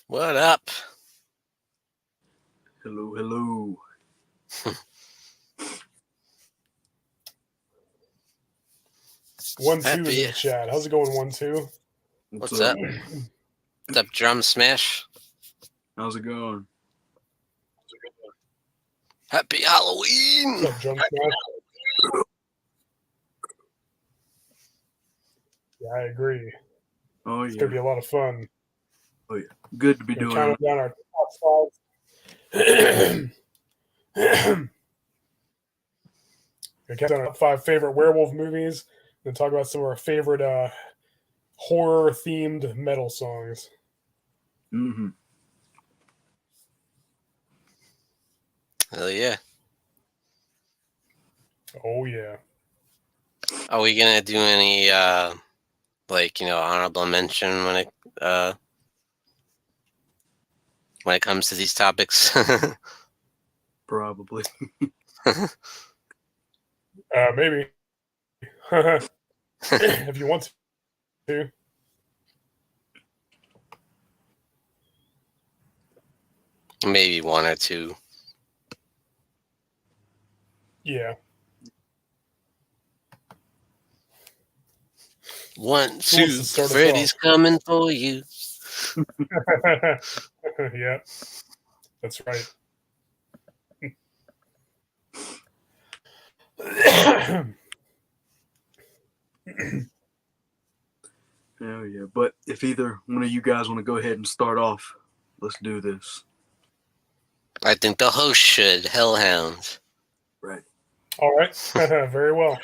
What up? Hello, hello. 1-2 is in the chat. How's it going, 1-2? What's up? What's up, Drum Smash? How's it going? Happy Halloween! What's up, Drum Smash? Yeah, I agree. Oh, It's yeah. going to be a lot of fun. Oh, yeah. Good to be doing counting it. down our top five. We count down our top 5 favorite werewolf movies, and talk about some of our favorite horror-themed metal songs. Mm-hmm. Hell yeah. Oh, yeah. Are we going to do any, honorable mention when it comes to these topics? Probably. Maybe. If you want to. Maybe 1 or 2. Yeah. 1, Who 2, wants to start us Freddy's off? coming for you. Yeah, that's right. Oh, yeah. But if either one of you guys want to go ahead and start off, let's do this. I think the host should. Hellhound. Right. All right. Very well.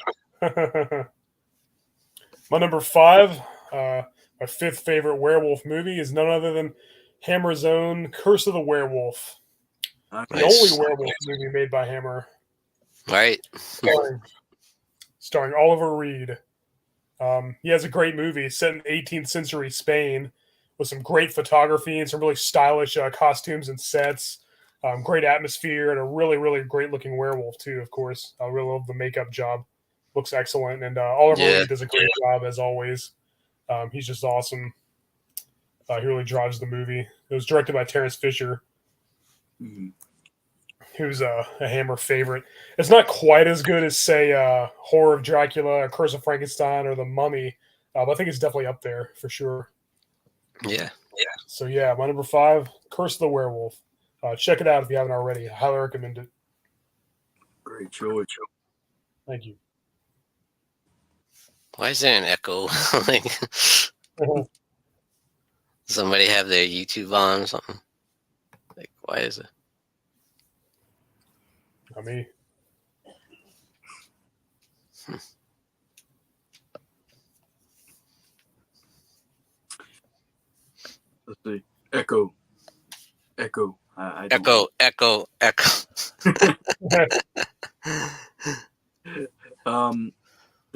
My number 5, my 5th favorite werewolf movie is none other than Hammer's own Curse of the Werewolf. Nice. The only werewolf movie made by Hammer. Right? Starring Oliver Reed. He has a great movie set in 18th century Spain with some great photography and some really stylish costumes and sets. Great atmosphere and a really, really great looking werewolf too, of course. I really love the makeup job. Looks excellent. And Oliver Reed does a great job as always. He's just awesome. He really drives the movie. It was directed by Terrence Fisher, who's a Hammer favorite. It's not quite as good as, say, Horror of Dracula or Curse of Frankenstein or The Mummy, but I think it's definitely up there for sure. Yeah. So, yeah, my number 5, Curse of the Werewolf. Check it out if you haven't already. I highly recommend it. Great choice. Thank you. Why is there an echo? Somebody have their YouTube on or something? Like, why is it? Not me. Let's see. Echo. Echo. But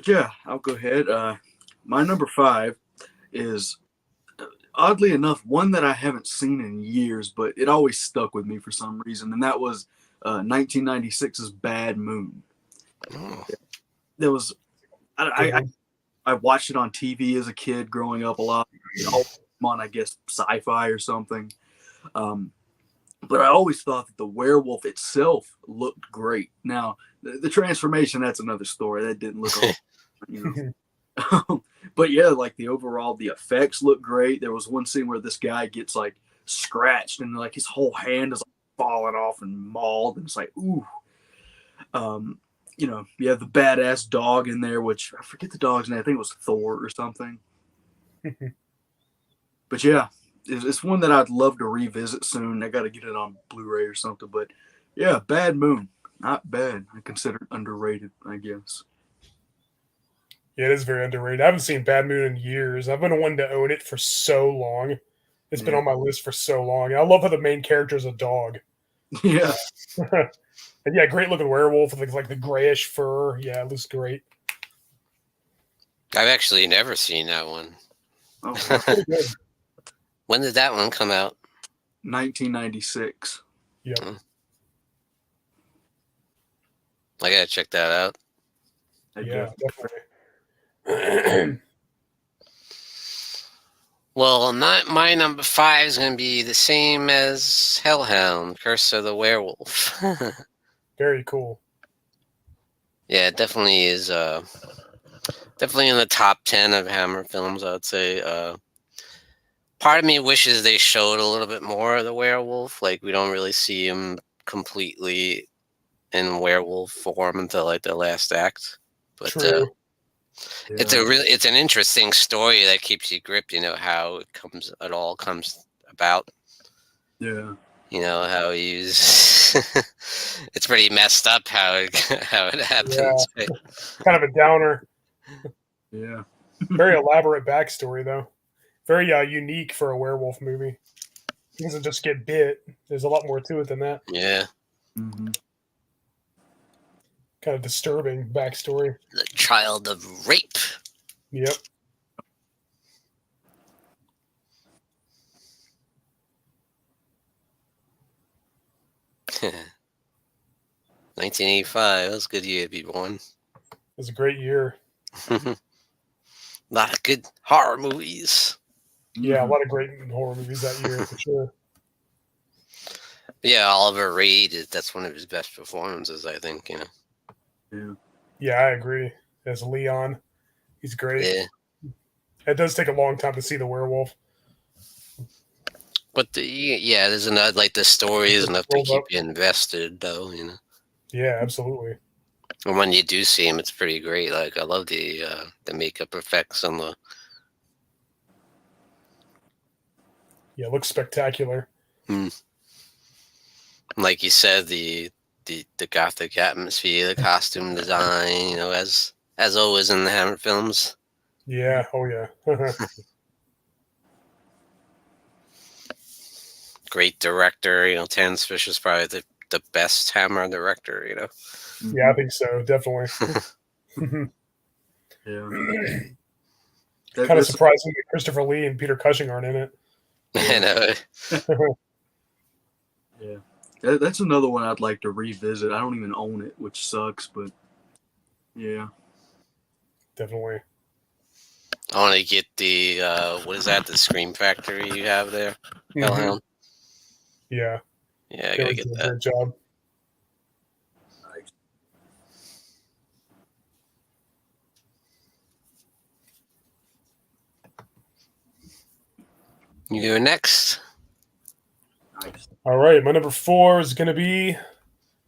yeah, I'll go ahead. My number 5 is, oddly enough, one that I haven't seen in years, but it always stuck with me for some reason, and that was 1996's Bad Moon. Oh. There was, I watched it on TV as a kid growing up a lot. On, I guess, sci-fi or something. But I always thought that the werewolf itself looked great. Now, the transformation, that's another story. That didn't look all, but yeah, like the effects look great. There was one scene where this guy gets like scratched and like his whole hand is like falling off and mauled, and it's like, ooh. You have the badass dog in there, which I forget the dog's name. I think it was Thor or something. But yeah, it's one that I'd love to revisit soon. I got to get it on Blu-ray or something. But yeah, Bad Moon, not bad. I consider it underrated, I guess. Yeah, it is very underrated. I haven't seen Bad Moon in years. I've been wanting to own it for so long. It's been on my list for so long. I love how the main character is a dog. Yeah. And yeah, great looking werewolf with like the grayish fur. Yeah, it looks great. I've actually never seen that one. Oh, Pretty good. When did that one come out? 1996. Yep. I gotta check that out. Yeah, definitely. Well, my number 5 is gonna be the same as Hellhound, Curse of the Werewolf. Very cool. Yeah, it definitely is. Definitely in the top 10 of Hammer films, I would say. Part of me wishes they showed a little bit more of the werewolf. Like, we don't really see him completely in werewolf form until like the last act. But True. it's an interesting story that keeps you gripped. You know how it all comes about. Yeah. You know how he's. It's pretty messed up how it happens. Yeah. Kind of a downer. Yeah. Very elaborate backstory, though. Very unique for a werewolf movie. He doesn't just get bit. There's a lot more to it than that. Yeah. Mm-hmm. Kind of disturbing backstory. The child of rape. Yep. $1985. That was a good year to be born. It was a great year. A lot of good horror movies. Yeah, a lot of great horror movies that year for sure. Yeah, Oliver Reed, that's one of his best performances, I think, you know. Yeah. Yeah, I agree. As Leon, he's great. Yeah. It does take a long time to see the werewolf. But there's enough, like, the story is enough to Rolled keep up. you invested, though, you know. Yeah, absolutely. And when you do see him, it's pretty great. Like, I love the makeup effects on the. Yeah, it looks spectacular. Like you said, the gothic atmosphere, the costume design, you know, as always in the Hammer films. Yeah, oh yeah. Great director, you know. Terrence Fisher's probably the best Hammer director, you know. Yeah, I think so, definitely. Yeah. Kind of surprising that Christopher Lee and Peter Cushing aren't in it. I know. Yeah. That's another one I'd like to revisit. I don't even own it, which sucks, but yeah. Definitely. I want to get the what is that? The Scream Factory you have there, Hellhound. Yeah. Yeah, I gotta get that. Great job. Nice. You go next. Nice. All right, my number 4 is going to be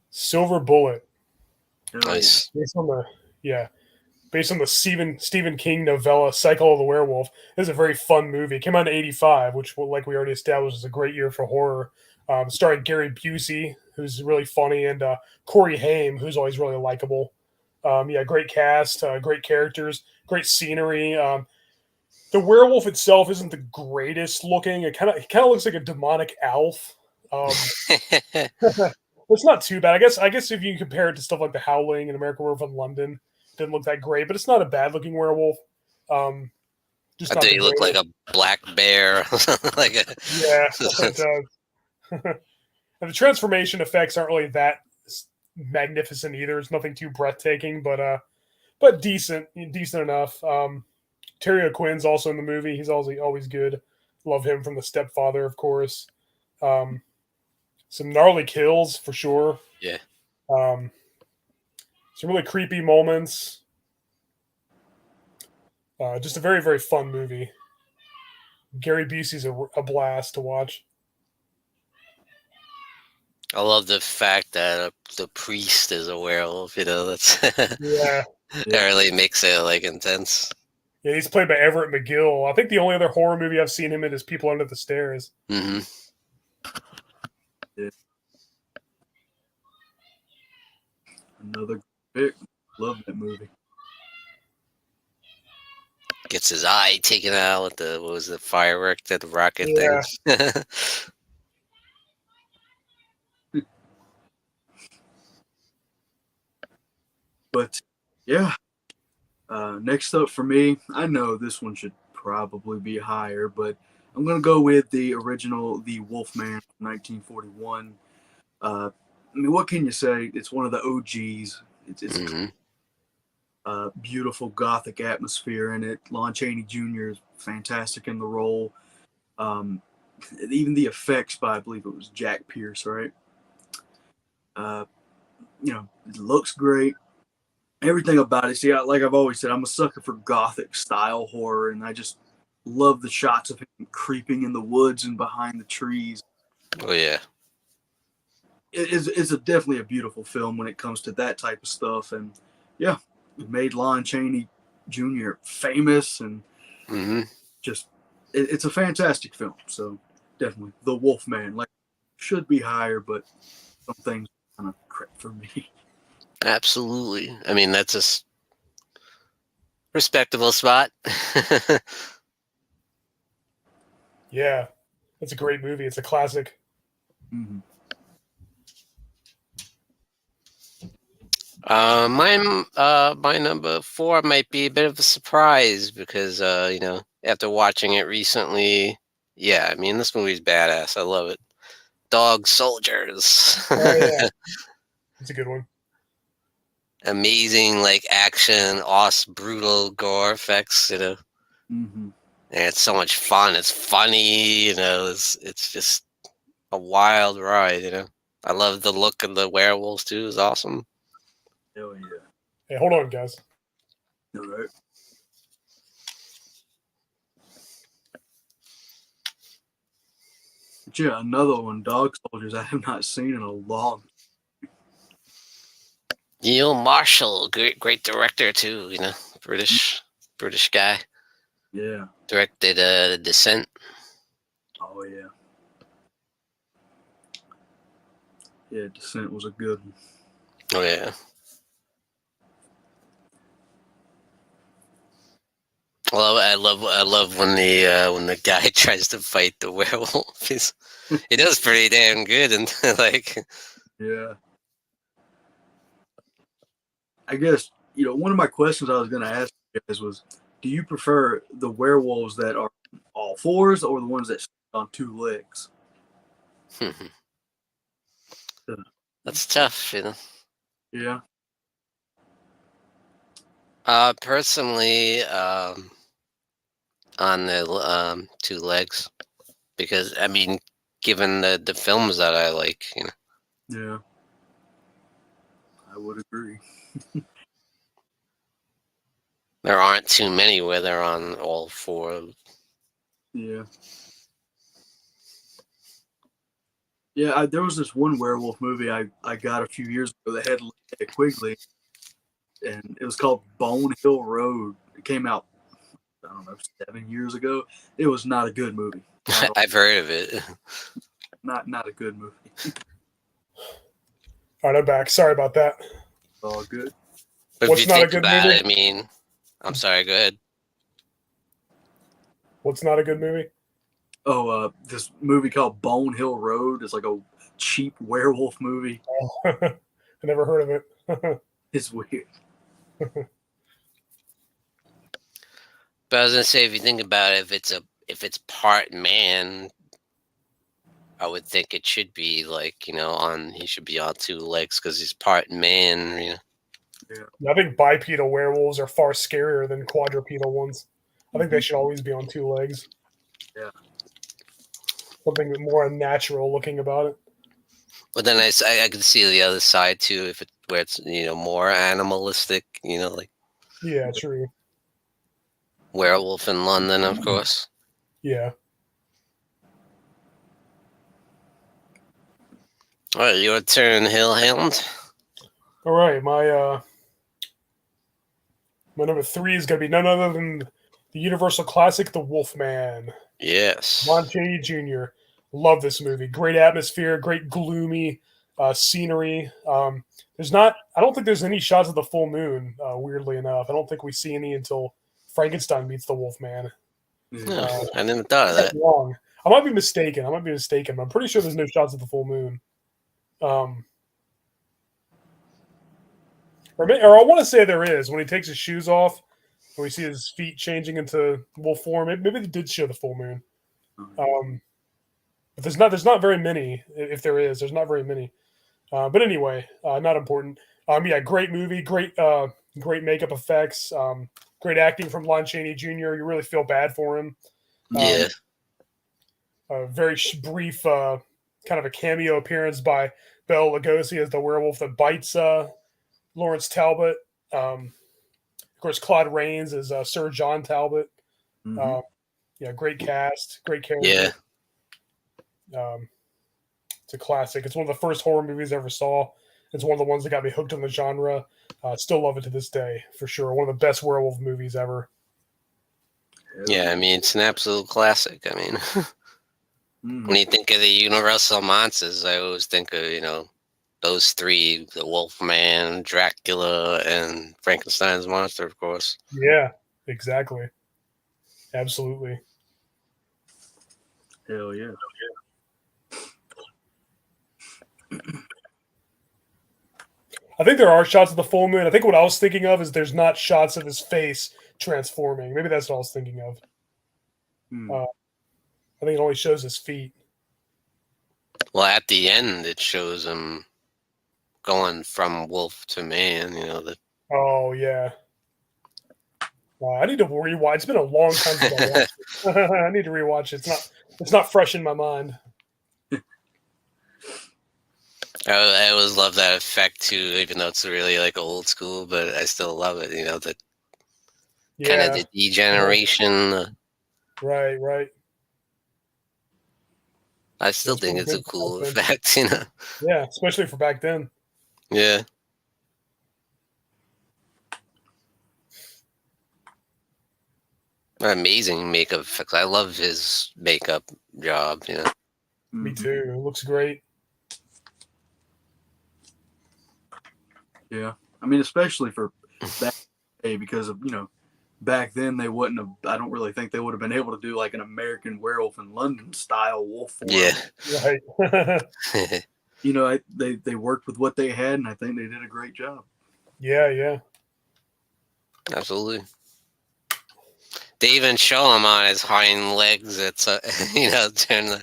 Silver Bullet. Nice. Based on the Stephen King novella Cycle of the Werewolf. This is a very fun movie. It came out in '85, which, like we already established, is a great year for horror. Starring Gary Busey, who's really funny, and Corey Haim, who's always really likable. Great cast, great characters, great scenery. The werewolf itself isn't the greatest looking. It kind of looks like a demonic elf. It's not too bad. I guess if you compare it to stuff like The Howling and American Werewolf in London, it didn't look that great, but it's not a bad looking werewolf. Just I not think the he looked like greatest. a black bear. Like a Yeah, it does. And the transformation effects aren't really that magnificent either. It's nothing too breathtaking, but decent enough. Terry O'Quinn's also in the movie. He's always good. Love him from The Stepfather, of course. Some gnarly kills for sure. Yeah. Some really creepy moments. Just a very, very fun movie. Gary Busey's a blast to watch. I love the fact that the priest is a werewolf. You know, that's Yeah. That really makes it like intense. Yeah, he's played by Everett McGill. I think the only other horror movie I've seen him in is People Under the Stairs. Mm-hmm. Yeah. Another pick. Love that movie. Gets his eye taken out with the firework, the rocket thing. But yeah. Next up for me, I know this one should probably be higher, but I'm gonna go with the original, The Wolfman, 1941. I mean, what can you say? It's one of the OGs. It's hmm beautiful gothic atmosphere in it. Lon Chaney Jr. is fantastic in the role. Um, even the effects by, I believe it was Jack Pierce, right? Uh, it looks great. Everything about it. See, like I've always said, I'm a sucker for gothic style horror, and I just love the shots of him creeping in the woods and behind the trees. Oh yeah. It's definitely a beautiful film when it comes to that type of stuff. And yeah, it made Lon Chaney Jr. famous, and hmm just it's a fantastic film. So definitely The Wolfman. Like, should be higher, but some things kind of crap for me. Absolutely. I mean, that's a respectable spot. Yeah, it's a great movie. It's a classic. Mm-hmm. My number 4 might be a bit of a surprise because after watching it recently, yeah, I mean this movie's badass. I love it. Dog Soldiers. Oh yeah, it's a good one. Amazing like action, awesome, brutal gore effects, Mm-hmm. And it's so much fun. It's funny, it's just a wild ride. I love the look of the werewolves too. It's awesome. Hell yeah. Hey, hold on, guys. All right. But yeah, another one, Dog Soldiers, I have not seen in a long. Neil Marshall, great director too. British guy. Yeah. Directed The Descent. Oh yeah. Yeah, Descent was a good one. Oh yeah. I love when the guy tries to fight the werewolf. He does pretty damn good, and like. Yeah. I guess, one of my questions I was going to ask you guys was, do you prefer the werewolves that are all fours or the ones that stand on two legs? That's tough, Yeah. Personally, on the two legs, because I mean, given the films that I like, Yeah. I would agree. there aren't too many where they're on all four. Yeah. Yeah, there was this one werewolf movie I got a few years ago that had Linnea Quigley, and it was called Bone Hill Road. It came out, I don't know, 7 years ago. It was not a good movie. I've heard of it. Not a good movie. All right, I'm back. Sorry about that. All good. But What's if you not a think good about movie? it, I mean, I'm sorry. Go ahead. What's not a good movie? Oh, this movie called Bone Hill Road is like a cheap werewolf movie. Oh, I never heard of it. It's weird. But I was gonna say, if you think about it, if it's part man, I would think it should be like he should be on two legs because he's part man. I think bipedal werewolves are far scarier than quadrupedal ones. I think they should always be on two legs. Yeah. Something more unnatural looking about it. But then I could see the other side too, where it's more animalistic, like Yeah, true. Werewolf in London, of course. Yeah. All right, your turn, Hellhound. All right, my number 3 is gonna be none other than the Universal classic, The Wolfman. Yes. Lon Chaney Jr. Love this movie. Great atmosphere, great gloomy scenery. I don't think there's any shots of the full moon. Weirdly enough, I don't think we see any until Frankenstein meets the Wolfman. No, I never thought of that. Wrong. I might be mistaken. But I'm pretty sure there's no shots of the full moon. Or I want to say there is when he takes his shoes off and we see his feet changing into wolf form. Maybe they did show the full moon. But there's not very many. If there is, there's not very many. But anyway, not important. Yeah, great movie, great makeup effects, great acting from Lon Chaney Jr. You really feel bad for him. Yeah. A very brief, kind of a cameo appearance by Bela Lugosi as the werewolf that bites Lawrence Talbot. Of course, Claude Rains as Sir John Talbot. Mhm. Yeah, great cast, great character. Yeah. It's a classic. It's one of the first horror movies I ever saw. It's one of the ones that got me hooked on the genre. Still love it to this day, for sure. One of the best werewolf movies ever. Yeah, I mean, it's an absolute classic. I mean, Mhm. when you think of the Universal monsters, I always think of, those three, the Wolfman, Dracula, and Frankenstein's monster, of course. Yeah, exactly. Absolutely. Hell yeah. I think there are shots of the full moon. I think what I was thinking of is there's not shots of his face transforming. Maybe that's what I was thinking of. Hmm. I think it only shows his feet. Well, at the end, it shows him going from wolf to man, Oh yeah. I need to rewatch. It's been a long time since I watched it. I need to rewatch it. It's not fresh in my mind. I always love that effect too, even though it's really like old school, but I still love it, the kind of Yeah. the degeneration. Right. I still It's think really it's a good cool back then. effect, Yeah, especially for back then. Yeah. Amazing makeup effects. I love his makeup job, Me Mhm. too. It looks great. Yeah. I mean, especially for back day, because of, back then they wouldn't have, I don't really think they would have been able to do like an American Werewolf in London style wolf form. Yeah. Right. They worked with what they had, and I think they did a great job. Yeah. Absolutely. They even show him on his hind legs. It's during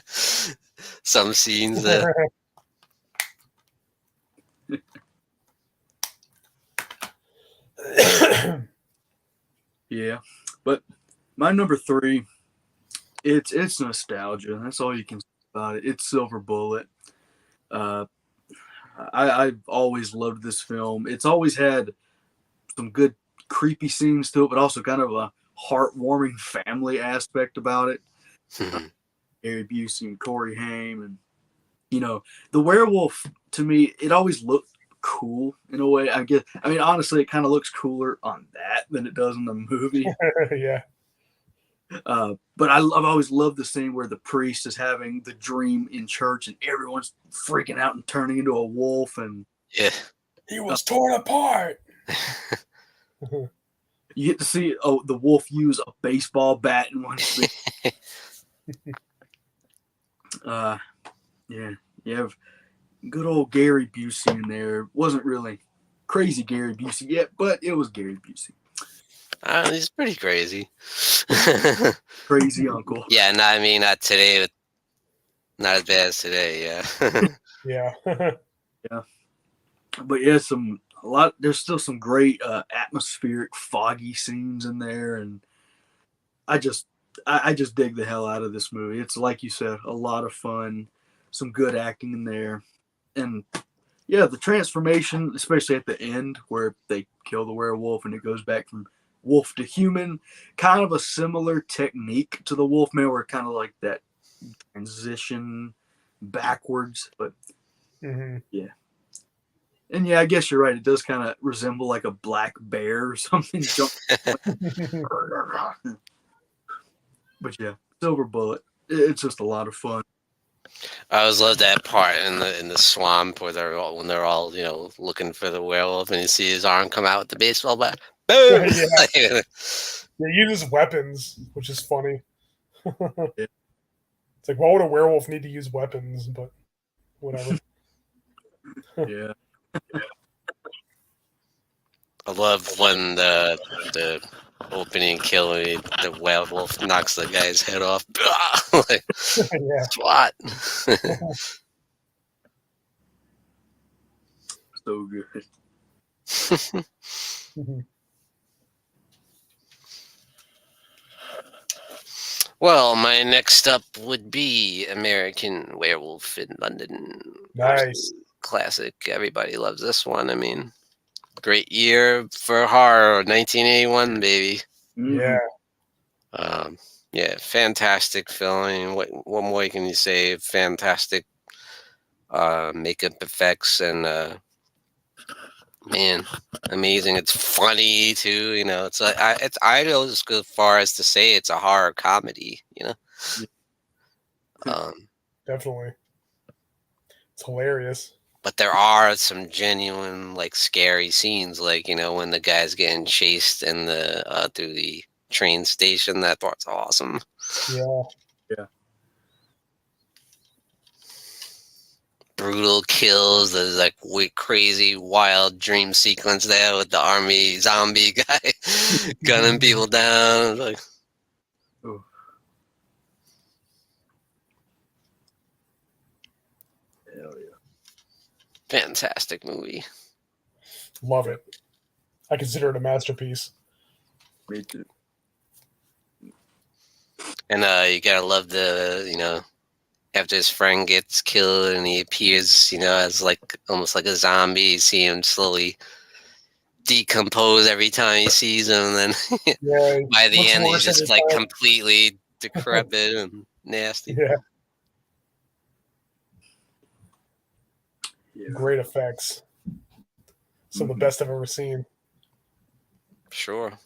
some scenes there. Yeah. But my number 3, it's nostalgia. That's all you can say about it. It's Silver Bullet. I've always loved this film. It's always had some good creepy scenes to it, but also kind of a heartwarming family aspect about it. Gary Busey and Corey Haim, and the werewolf, to me, it always looked cool in a way. I mean, honestly, it kind of looks cooler on that than it does in the movie. Yeah. But I've always loved the scene where the priest is having the dream in church and everyone's freaking out and turning into a wolf, and Yeah. He was torn apart. you get to see the wolf use a baseball bat in one scene. Yeah, you have good old Gary Busey in there. Wasn't really crazy Gary Busey yet, but it was Gary Busey. He's pretty crazy. Crazy uncle. Yeah, no, I mean, not today, but not as bad as today, yeah. Yeah. Yeah. But yeah, there's still some great atmospheric foggy scenes in there, and I just dig the hell out of this movie. It's, like you said, a lot of fun, some good acting in there, and yeah, the transformation, especially at the end where they kill the werewolf and it goes back from wolf to human, kind of a similar technique to the Wolfman, where kind of like that transition backwards, but yeah. And yeah, I guess you're right. It does kind of resemble like a black bear or something. But yeah, Silver Bullet. It's just a lot of fun. I always love that part in the swamp where when they're all looking for the werewolf, and you see his arm come out with the baseball bat. Boom! Yeah. He uses weapons, which is funny. Yeah. It's like, why would a werewolf need to use weapons? But whatever. Yeah. I love when the opening kill, the werewolf knocks the guy's head off. Like, Yeah. SWAT. So good. Mhm. Well, my next up would be American Werewolf in London. Nice. Classic. Everybody loves this one. I mean, great year for horror. 1981, baby. Yeah. Yeah, fantastic film. I mean, what more can you say? Fantastic makeup effects and man, amazing. It's funny too. You know, it's like I go as far as to say it's a horror comedy. You know, um, Definitely. It's hilarious. but there are some genuine like scary scenes, like when the guy's getting chased in the through the train station. That part's awesome. Yeah. Yeah. Brutal kills. There's like crazy wild dream sequence there with the army zombie guy gunning people down. Like, Oh. Hell yeah. fantastic movie. Love it. I consider it a masterpiece. Me too. And you gotta love the after his friend gets killed and he appears as like almost like a zombie. You see him slowly decompose every time he sees him, and then Yeah. by the looks end he's worse just every like time. completely decrepit and nasty. Yeah. Yeah. Great effects. Some of the best I've ever seen. Sure.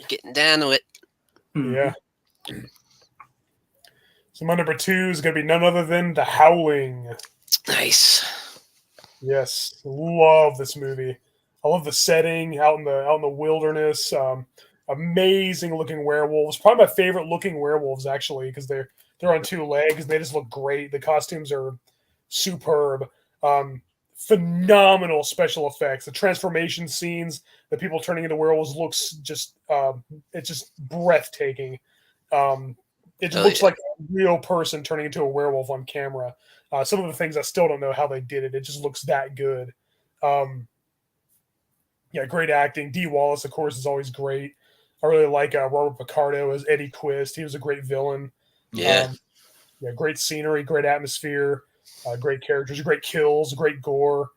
Getting down to it. Mhm. Yeah. So my number 2 is going to be none other than The Howling. Nice. Yes, love this movie. I love the setting out in the wilderness. Amazing looking werewolves. Probably my favorite looking werewolves actually, because they're on 2 legs and they just look great. The costumes are superb. Phenomenal special effects. The transformation scenes, the people turning into werewolves looks just it's just breathtaking. It Hell looks yeah. like a real person turning into a werewolf on camera. Some of the things I still don't know how they did it. It just looks that good. Yeah, great acting. Dee Wallace, of course, is always great. I really like Robert Picardo as Eddie Quist. He was a great villain. Yeah. Yeah, great scenery, great atmosphere, great characters, great kills, great gore.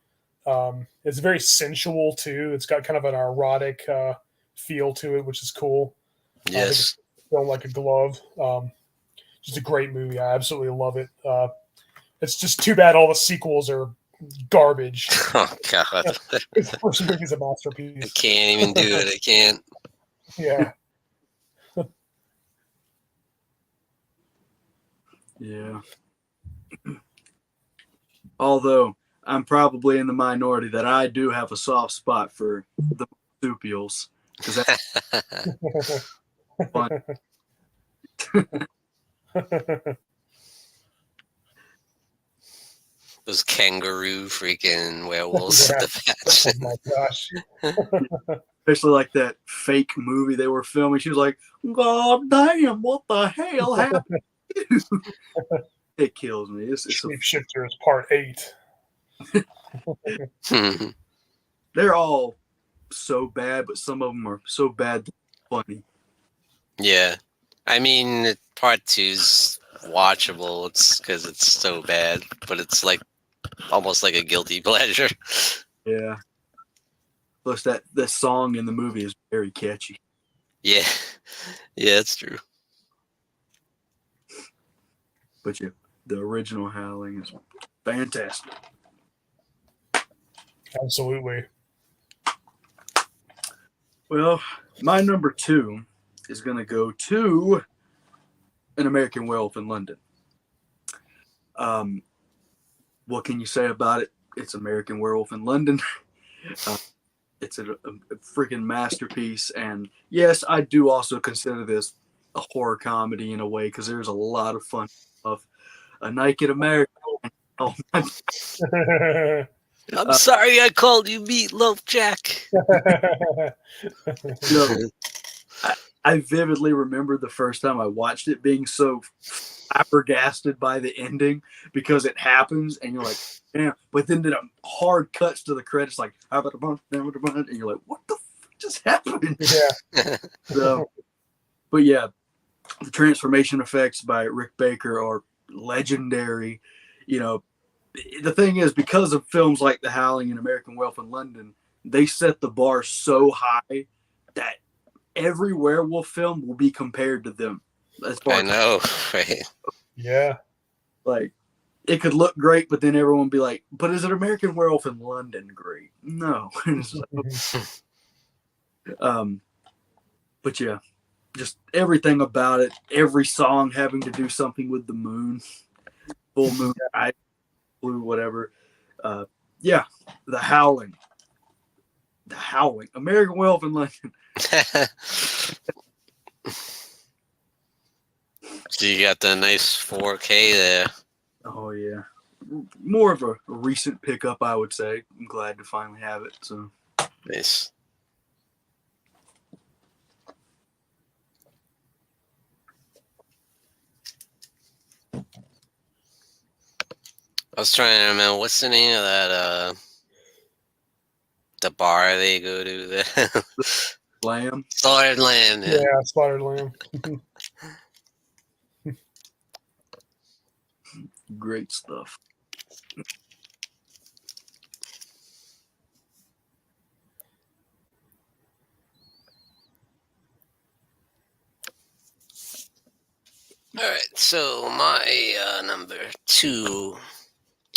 It's very sensual too. It's got kind of an erotic feel to it, which is cool. I think Yes. it's filmed like a glove. Just a great movie. I absolutely love it. It's just too bad all the sequels are garbage. Oh God. The first movie's a I masterpiece. can't even do it. I can't. Yeah. Yeah. Although I'm probably in the minority that I do have a soft spot for the marsupials because that's fun. Those kangaroo freaking werewolves at the Oh patch. my gosh. Especially like that fake movie they were filming. She was like, "God damn, what the hell happened?" It kills me. It's Shapeshifters Part 8. they're all so bad, but some of them are so bad that they're funny. Yeah. I mean, part 2's watchable. It's because it's so bad, but it's like almost like a guilty pleasure. Yeah. Plus that song in the movie is very catchy. Yeah. Yeah, it's true. But yeah, the original Howling is fantastic. Absolutely. Well, my number 2 is going to go to An American Werewolf in London. What can you say about it? It's American Werewolf in London. It's a freaking masterpiece. And yes, I do also consider this a horror comedy in a way because there's a lot of fun of a naked American. Oh, I'm sorry I called you Meatloaf Jack. I vividly remember the first time I watched it being so flabbergasted by the ending because it happens and you're like, damn. But then the hard cuts to the credits, like, how about a bunch, and you're like, what the fuck just happened? Yeah. So, but yeah, the transformation effects by Rick Baker are legendary. You know, the thing is, because of films like The Howling and American Werewolf in London, they set the bar so high that every werewolf film will be compared to them. As far I as know, right? Yeah. like, it could look great, but then everyone would be like, "But is it American Werewolf in London great?" No. But yeah, just everything about it. Every song having to do something with the moon, full moon, blue, whatever. Yeah, The Howling. The Howling. American Werewolf in London. So you got the nice 4K there. Oh yeah, more of a recent pickup, I would say. I'm glad to finally have it. So Nice. I was trying to remember what's the name of that the bar they go to the Lamb. Slaughtered Lamb. Yeah, Slaughtered Lamb. Great stuff. All right, so my number 2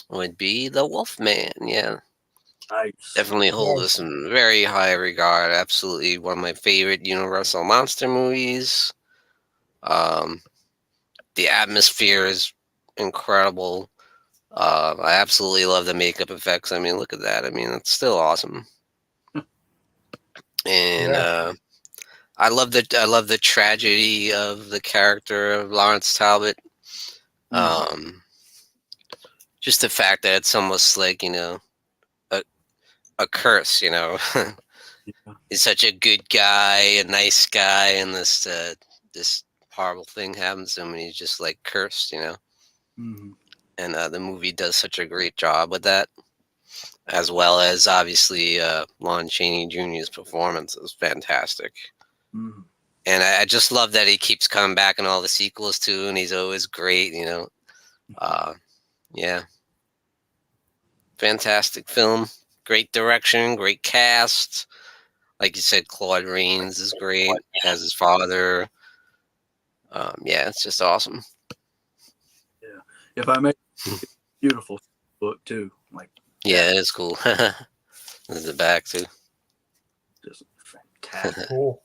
would be the Wolfman. Yeah, Nice. definitely hold this in very high regard. Absolutely one of my favorite Universal monster movies. The atmosphere is incredible. I absolutely love the makeup effects. I mean, look at that. I mean, it's still awesome. And I love the tragedy of the character of Lawrence Talbot. Just the fact that it's almost like, a curse, Yeah. He's such a good guy, a nice guy, and this horrible thing happens to him, and he's just like cursed, Mhm. And the movie does such a great job with that, as well as obviously Lon Chaney Jr.'s performance is fantastic. Mhm. And I just love that he keeps coming back in all the sequels too, and he's always great, Yeah. Fantastic film. Great direction, great cast. Like you said, Claude Rains is great as his father. Yeah, it's just awesome. Yeah. If I may, beautiful book too. Like, Yeah, it is cool. There's the back too. just fantastic. Cool.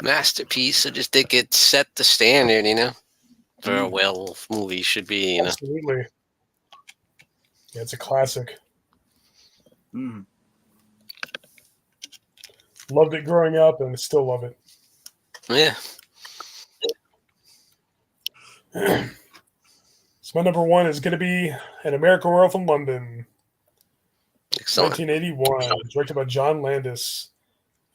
Masterpiece. I just think it set the standard, for a werewolf movie should be, Absolutely. Yeah, it's a classic. Mhm. Loved it growing up and still love it. Yeah. So my number 1 is going to be An American Werewolf in London, Excellent. 1981, directed by John Landis.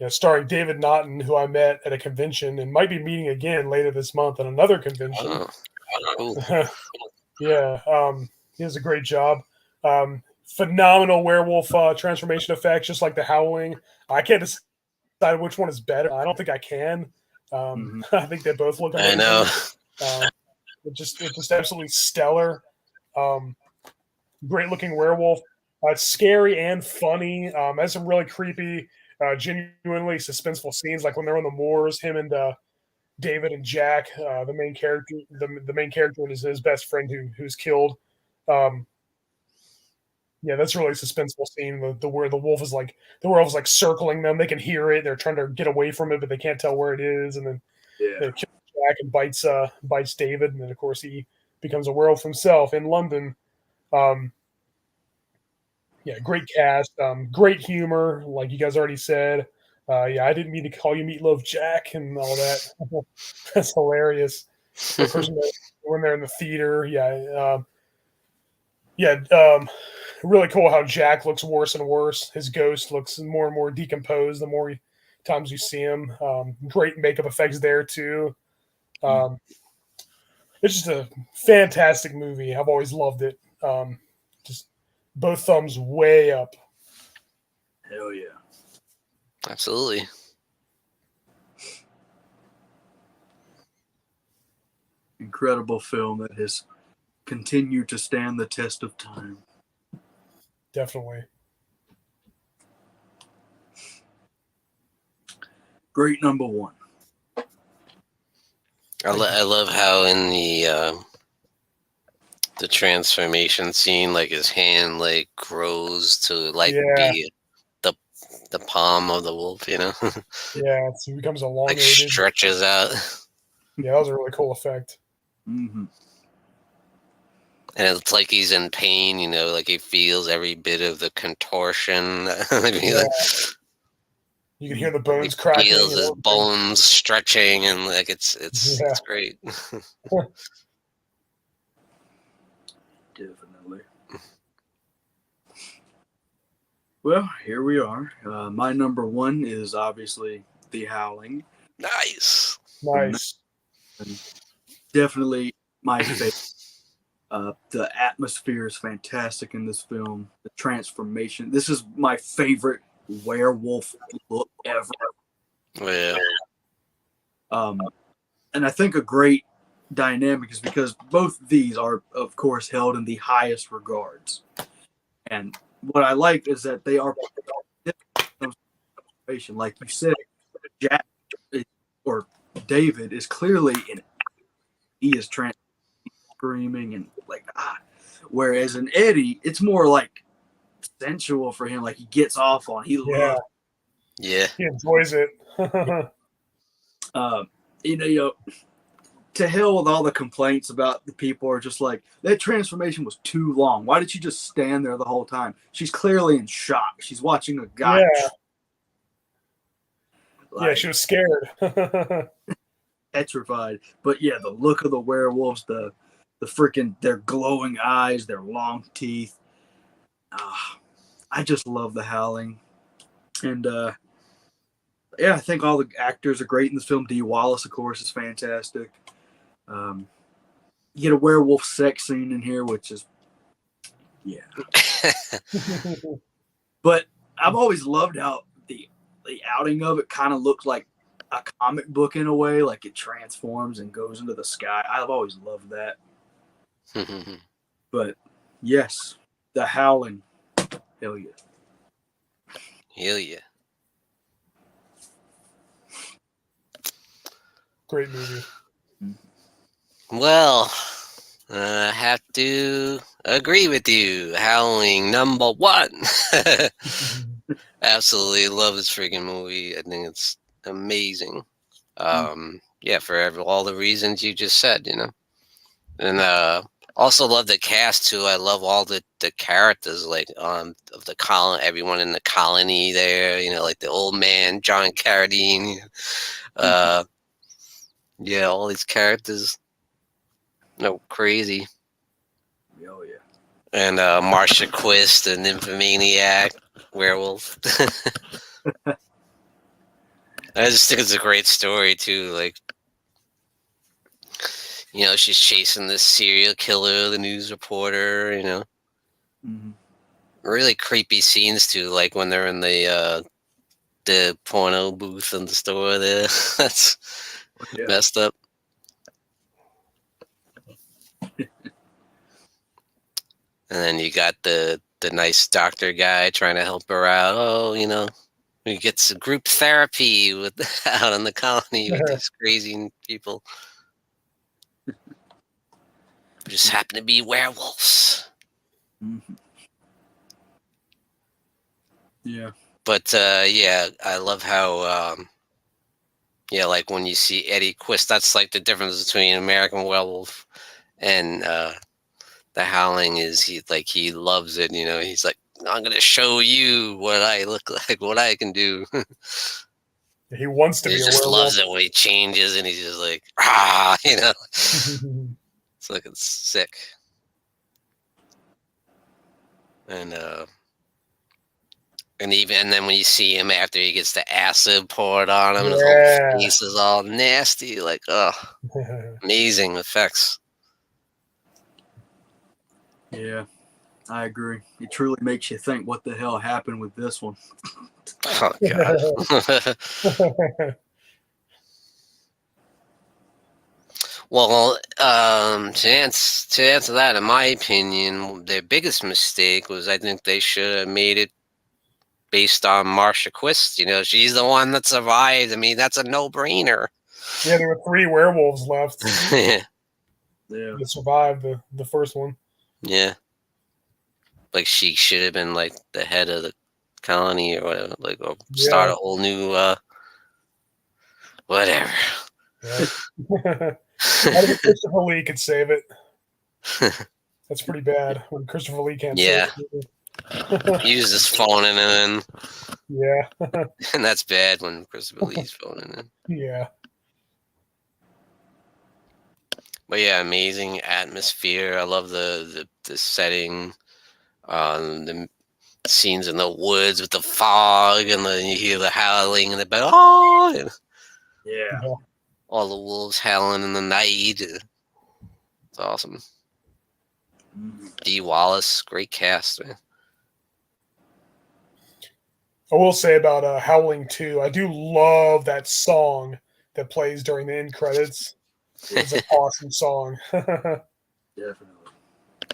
Starring David Naughton, who I met at a convention and might be meeting again later this month at another convention. Oh, cool. Yeah, he does a great job. Phenomenal werewolf transformation effects, just like The Howling. I can't decide which one is better. I don't think I can. I think they both look amazing. I know. It's just absolutely stellar. Great looking werewolf. Scary and funny. Has some really creepy, genuinely suspenseful scenes, like when they're on the moors, him and David and Jack, the main character, the main character and his best friend who's killed. Yeah, that's a really suspenseful scene. Where the wolf is like circling them. They can hear it. They're trying to get away from it, but they can't tell where it is. And then Yeah. they kill Jack and bites David, and then of course he becomes a werewolf himself in London. Yeah, great cast, great humor, like you guys already said. Yeah, I didn't mean to call you Meatloaf Jack and all that. That's hilarious. The person that when they're in the theater, really cool how Jack looks worse and worse. His ghost looks more and more decomposed the more times you see him. Great makeup effects there too. It's just a fantastic movie. I've always loved it. Just both thumbs way up. Hell yeah. Absolutely. Incredible film that has continued to stand the test of time. Definitely. Great number one. I love how in the transformation scene, like his hand like grows to like be the palm of the wolf, you know? Yeah, so he becomes Like elongated. stretches out. Yeah, that was a really cool effect. Mm-hmm. And it's like he's in pain, you know, like he feels every bit of the contortion. Yeah. You can hear the bones cracking. Feels his bones stretching, and like it's great. Definitely. Well, here we are. My number one is obviously The Howling. Nice. Definitely my favorite. The atmosphere is fantastic in this film. The transformation. This is my favorite werewolf look ever. Yeah. And I think a great dynamic is because both these are, of course, held in the highest regards. And what I like is that they are different. Like you said, Jack or David is clearly he is screaming and like whereas in Eddie, it's more like sensual for him. Like he gets off on. He loves. Yeah. He enjoys it. You know, to hell with all the complaints about the people are just like, that transformation was too long. Why did you just stand there the whole time? She's clearly in shock. She's watching a guy. Yeah. Like, she was scared. petrified. But yeah, the look of the werewolves, the freaking, their glowing eyes, their long teeth. I just love The Howling. And I think all the actors are great in this film. Dee Wallace, of course, is fantastic. You get a werewolf sex scene in here, which is, But I've always loved how the outing of it kind of looks like a comic book in a way, like it transforms and goes into the sky. I've always loved that. But yes, The Howling. Hell yeah. Hell yeah. Great movie. Well, I have to agree with you. Howling number one. Absolutely love this freaking movie. I think it's amazing. For all the reasons you just said, you know. And also love the cast too. I love all the characters, like of the everyone in the colony there, you know, like the old man John Carradine. All these characters. No, crazy. Oh yeah. And Marcia Quist, the nymphomaniac werewolf. I just think it's a great story too. Like, you know, she's chasing this serial killer, the news reporter. You know, really creepy scenes too. Like when they're in the porno booth in the store. There, that's messed up. And then you got the nice doctor guy trying to help her out. Oh, you know, he gets group therapy out in the colony with these crazy people. Who just happen to be werewolves. Yeah. But I love how like when you see Eddie Quist, that's like the difference between American Werewolf and The Howling is he loves it, you know. He's like, I'm gonna show you what I look like, what I can do. He wants to He be a just werewolf. loves it when he changes and he's just like, ah, you know. It's like it's sick. And then when you see him after he gets the acid poured on him, and his whole face is all nasty. Like, oh, amazing effects. Yeah, I agree. It truly makes you think, what the hell happened with this one? Oh God. Well, to answer that, in my opinion, their biggest mistake was I think they should have made it based on Marsha Quist. You know, she's the one that survived. I mean, that's a no-brainer. Yeah, there were 3 werewolves left. Yeah. That survived the first one. Yeah. Like, she should have been like the head of the colony or whatever, like, or start a whole new whatever. Yeah. I think Christopher Lee could save it. That's pretty bad when Christopher Lee can't save it. He was just phoning in. Yeah. And that's bad when Christopher Lee's phoning in. Yeah. But yeah, amazing atmosphere. I love the setting. The scenes in the woods with the fog, and then you hear the howling in the back. Oh, and Yeah. all the wolves howling in the night. It's awesome. Dee Wallace, great cast, man. I will say about Howling 2, I do love that song that plays during the end credits. It's an awesome song. Definitely.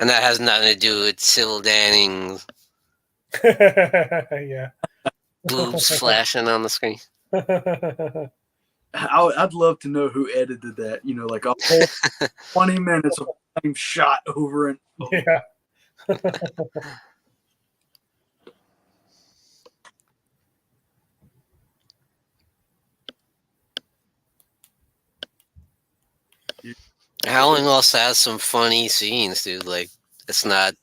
And that has nothing to do with Sybil Danning's Yeah. boobs flashing on the screen. I'd love to know who edited that. You know, like a whole 20 minutes of the same shot over and over. Yeah. Howling also has some funny scenes, dude. Like, it's not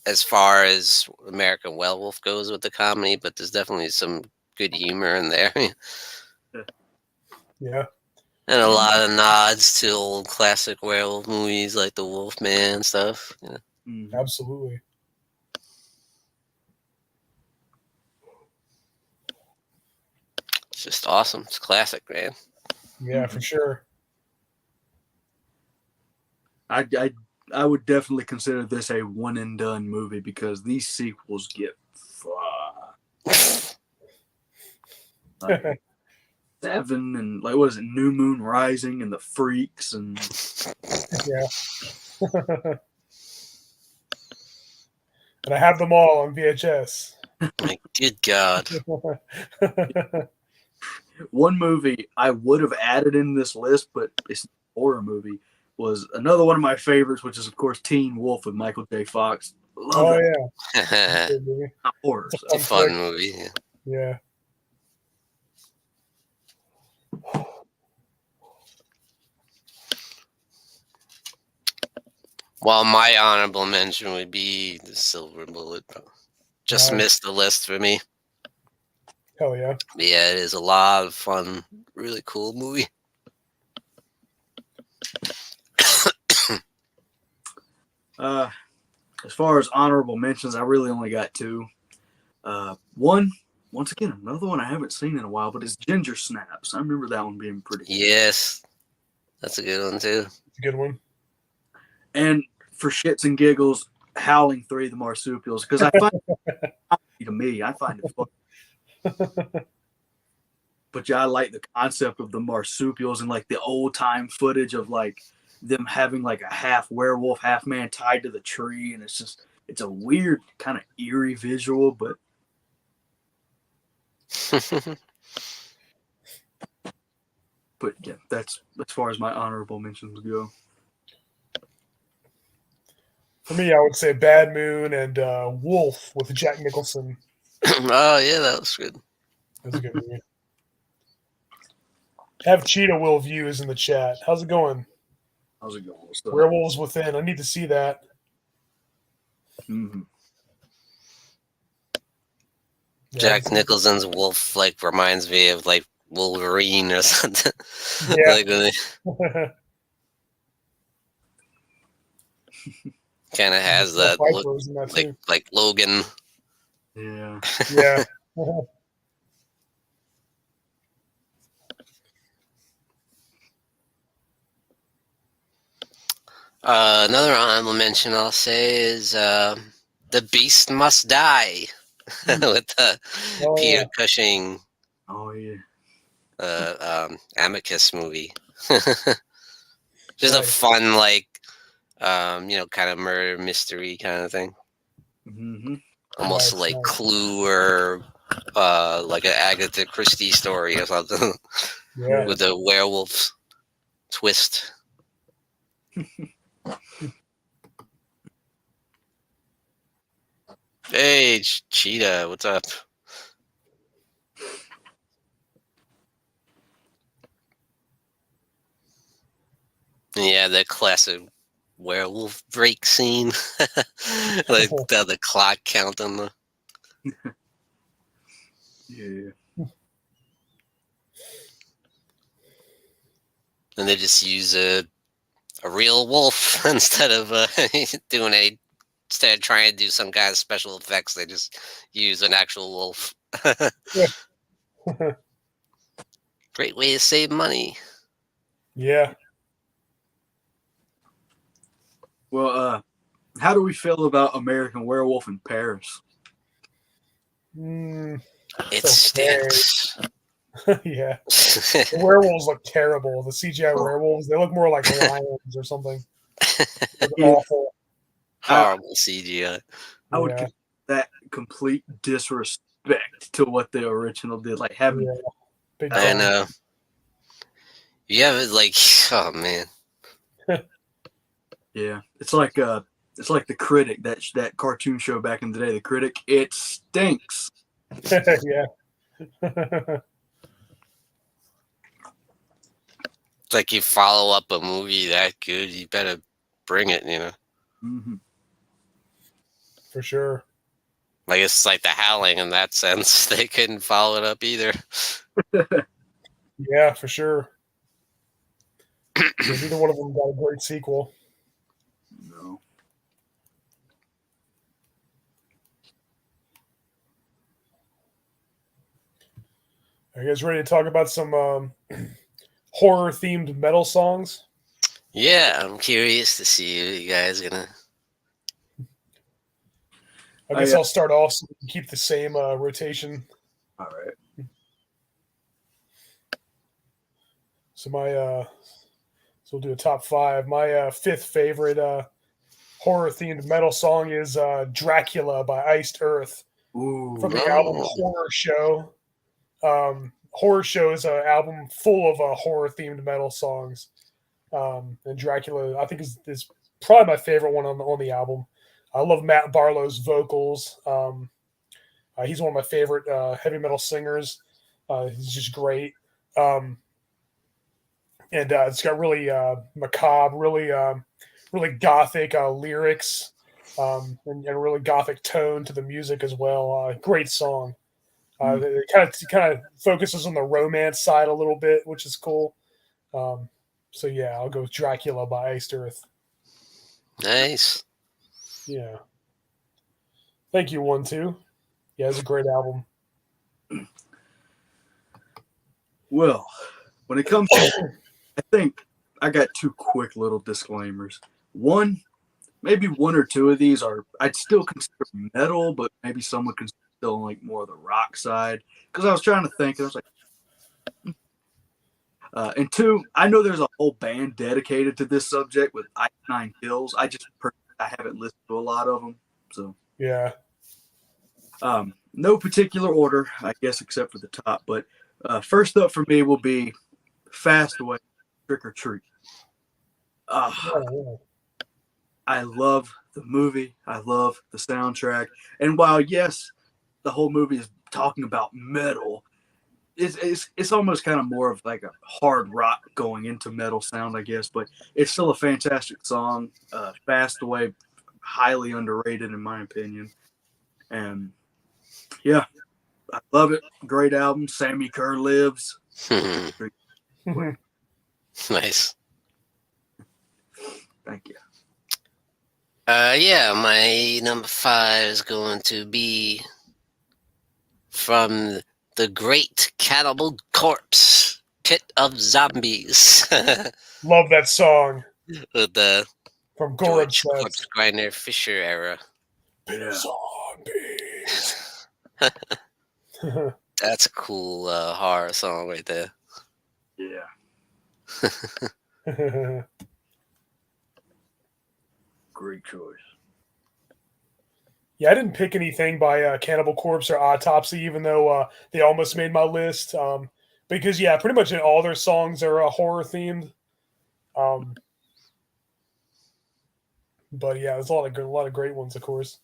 as far as American Werewolf goes with the comedy, but there's definitely some good humor in there. Yeah. And a lot of nods to old classic werewolf movies like The Wolfman stuff. Yeah. Mm-hmm. Absolutely. It's just awesome. It's classic, man. Yeah, for sure. I would definitely consider this a one and done movie because these sequels get like 7 and like, what is it, New Moon Rising and The Freaks and Yeah. And I have them all on VHS. My good God. One movie I would have added in this list, but it's a horror movie, was another one of my favorites, which is of course Teen Wolf with Michael J. Fox. Love yeah. It's Not horror. a fun movie. Yeah. Well, my honorable mention would be The Silver Bullet. Just missed the list for me. Hell yeah. But yeah, it is a lot of fun. Really cool movie. As far as honorable mentions, I really only got 2. One, once again, another one I haven't seen in a while, but it's Ginger Snaps. I remember that one being pretty good. Yes. That's a good one, too. It's a good one. And for shits and giggles, Howling 3, The Marsupials, because I find to me, I find it fun. But yeah, I like the concept of the marsupials and like the old time footage of like them having like a half werewolf, half man tied to the tree, and it's a weird kind of eerie visual, but yeah, that's as far as my honorable mentions go. For me, I would say Bad Moon and Wolf with Jack Nicholson. Oh, yeah, that was good. That's a good movie. Have Cheetah Will Views in the chat. How's it going? How's it going? Werewolves Within. I need to see that. Mm-hmm. Jack Nicholson's Wolf like reminds me of like Wolverine or something. Yeah. Like when kind of has that look, Vipers in that too. like Logan. Yeah. Yeah. Another honorable mention I'll say is The Beast Must Die with Oh, Peter yeah. Cushing Oh yeah. Amicus movie. Just a Nice. fun, like, kind of murder mystery kind of thing. Mm-hmm. Almost Nice, like nice. Clue or like an Agatha Christie story or something Yeah. with a werewolf twist. Hey, Cheetah, what's up? Yeah, the classic werewolf break scene. Like the clock counting the. Yeah. And they just use a real wolf instead of instead of trying to do some kind of special effects, they just use an actual wolf. Great way to save money. Yeah. Well, how do we feel about American Werewolf in Paris? Mm, It okay. stinks. Yeah. The werewolves look terrible. The CGI werewolves, they look more like lions or something. They're Yeah. awful. Horrible CGI. I would Yeah. consider that complete disrespect to what the original did. Like having Yeah. Big I time. know. You have it like, oh man. Yeah, it's like the Critic, that cartoon show back in the day. The Critic, it stinks. Yeah. It's like you follow up a movie that good, you better bring it, Mm-hmm. For sure. Like it's like the Howling in that sense. They couldn't follow it up either. Yeah, for sure. Yeah, neither one of them got a great sequel. No. Are you guys ready to talk about some horror themed metal songs? Yeah, I'm curious to see what you guys gonna. I guess I'll start off so we can keep the same rotation. All right. So so we'll do a top five. My fifth favorite horror themed metal song is Dracula by Iced Earth Ooh. from the album Horror Show. Horror Show is an album full of horror themed metal songs. And Dracula, I think, is probably my favorite one on the album. I love Matt Barlow's vocals. He's one of my favorite heavy metal singers. He's just great. And it's got really macabre, really gothic lyrics, and a really gothic tone to the music as well. Great song. It kind of focuses on the romance side a little bit, which is cool. So yeah, I'll go with Dracula by Iced Earth. Nice. Yeah. Thank you, 1-2. Yeah, it's a great album. Well, when it comes to, I think I got two quick little disclaimers. One, maybe one or two of these I'd still consider metal, but maybe some would consider still like more of the rock side. Because I was trying to think, and I was like, and two, I know there's a whole band dedicated to this subject with Ice Nine Kills. I haven't listened to a lot of them, so Yeah. no particular order, I guess, except for the top. But first up for me will be Fastway, Trick or Treat. Oh, I love the movie. I love the soundtrack. And while yes, the whole movie is talking about metal, it's almost kind of more of like a hard rock going into metal sound, I guess. But it's still a fantastic song. Fastway, highly underrated in my opinion. And yeah, I love it. Great album. Sammy Kerr lives. Nice. Thank you. Yeah, my number 5 is going to be from the Great Cannibal Corpse, Pit of Zombies, Love that song with the from Gore George Corpse Obsessed. Grinder Fisher era. Bit of zombies. That's a cool horror song right there. Yeah. Great choice. Yeah, I didn't pick anything by Cannibal Corpse or Autopsy, even though they almost made my list. Because yeah, pretty much all their songs are horror themed. But yeah, there's a lot of great ones, of course.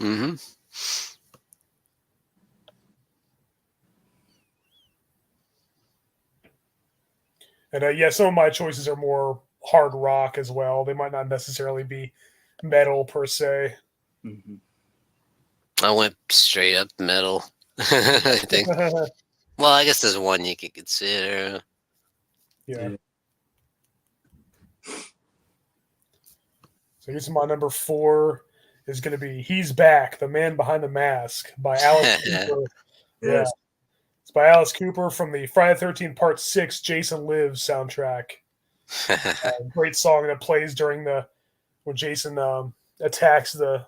Mm-hmm. And yeah, some of my choices are more hard rock as well. They might not necessarily be metal per se. Mm-hmm. I went straight up metal. I think. Well, I guess there's one you could consider. Yeah. So I guess my number 4 is going to be "He's Back," the Man Behind the Mask by Alice Cooper. Yeah, Yes. it's by Alice Cooper from the Friday the 13th Part 6 Jason Lives soundtrack. Great song that plays during when Jason attacks the